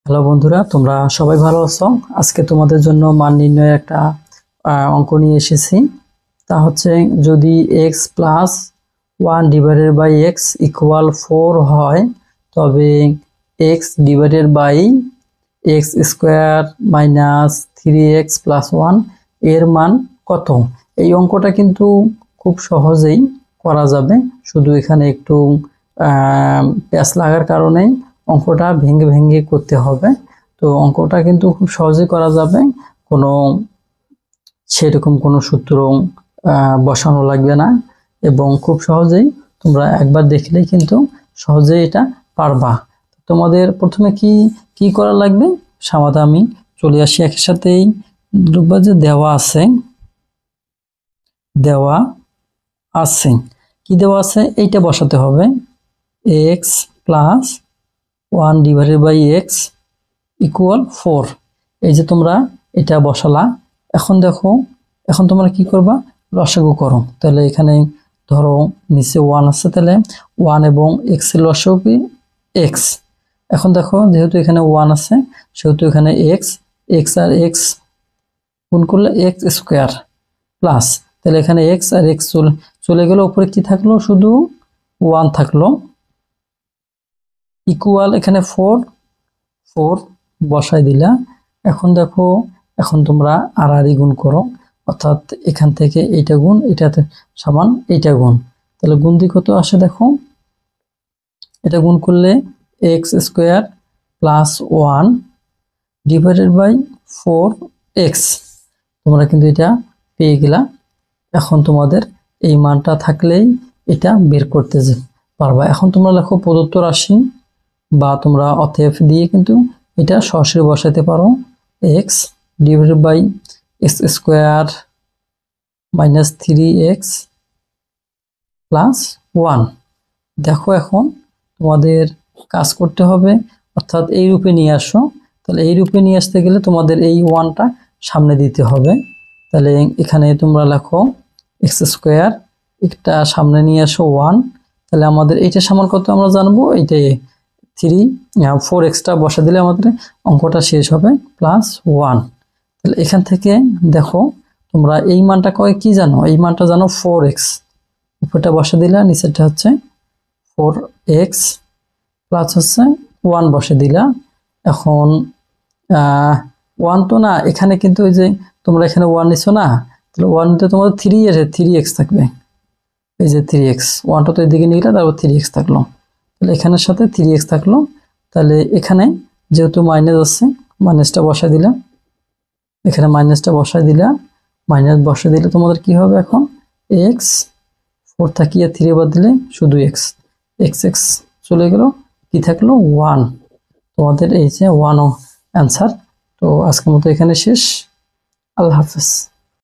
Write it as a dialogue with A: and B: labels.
A: Hello বন্ধুরা, তোমরা সবাই ভালো আছো? আজকে তোমাদের জন্য মান নির্ণয়ের একটা অঙ্ক নিয়ে এসেছি। তা হচ্ছে, যদি এক্স প্লাস 1/x = 4 হয়, তবে x/(x²-3x+1) এর মান কত? এই অঙ্কটা কিন্তু খুব সহজেই করা যাবে, শুধু এখানে একটু প্যাচ লাগার কারণে অঙ্কটা ভেঙে ভেঙে করতে হবে। তো অঙ্কটা কিন্তু খুব সহজেই করা যাবে, কোনো সেরকম কোনো সূত্র বসানো লাগবে না, এবং খুব সহজেই তোমরা একবার দেখলেই কিন্তু সহজেই এটা পারবা। তোমাদের প্রথমে কি কি করা লাগবে সমাধান আমি চলে আসি একের সাথেই। যে দেওয়া আছে কি দেওয়া আছে এইটা বসাতে হবে। X plus 1/x = 4। এই যে তোমরা এটা বসালা। এখন দেখো, এখন তোমরা কি করবা, লসাগু করো। তাহলে এখানে ধরো নিচে 1 আছে, তাহলে 1 এবং x এর লসাগু কি x। এখন দেখো, যেহেতু এখানে 1 আছে সেহেতু এখানে x আর x গুণ করলে x² প্লাস, তাহলে এখানে x আর x চলে গেল, উপরে কি থাকলো, শুধু 1 থাকলো, ইকুয়াল এখানে 4 বসাই দিলা। এখন দেখো, এখন তোমরা আর গুণ করো, অর্থাৎ এখান থেকে এইটা গুণ এটাতে সমান এইটা গুণ, তাহলে গুণ দিয়ে কত আসে দেখো, এটা গুণ করলে x² + 1/4x। তোমরা কিন্তু এটা পেয়ে গেলা। এখন তোমাদের এই মানটা থাকলেই এটা বের করতে পারবা। এখন তোমরা লেখো প্রদত্ত রাশি, বা তোমরা অতএব দিয়ে কিন্তু এটা সরাসরি বসাতে পারো। x/(x² - 3x + 1। দেখো, এখন তোমাদের কাজ করতে হবে, অর্থাৎ এই রূপে নিয়ে আসো। তাহলে এই রূপে নিয়ে আসতে গেলে তোমাদের এই 1টা সামনে দিতে হবে। তাহলে এখানে তোমরা লেখো x², একটা সামনে নিয়ে আসো 1। তাহলে আমাদের এইটা সমান কত আমরা জানবো, এইটাই 4x বসা দিলে আমাদের অঙ্কটা শেষ হবে, +1। তাহলে এখান থেকে দেখো, তোমরা এই মানটা কি জানো, এই মানটা জানো 4x। উপরটা বসা দিলা, নিচেরটা হচ্ছে 4x প্লাস হচ্ছে 1 বসে দিলা। এখন 1 তো না, এখানে কিন্তু ওই যে তোমরা এখানে 1 নিছো না, তাহলে 1 নিতে তোমাদের 3x থাকবে। এই যে 3x, 1টা তো এদিকে নিয়ে গেলে, তারপর 3x থাকলো, তাহলে এখানের সাথে 3x থাকলো। তাহলে এখানে যেহেতু মাইনাস আছে, মাইনাসটা বসাই দিলা, এখানে মাইনাসটা বসাই দিলা। মাইনাস বসাই দিলে তোমাদের কি হবে, এখন x 4 থাকিয়ে 3 বাদ দিলে শুধু x চলে গেল, কি থাকলো 1। তোমাদের এই যে 1 অ্যান্সার। তো আজকের মতো এখানে শেষ। আল্লাহ হাফেজ।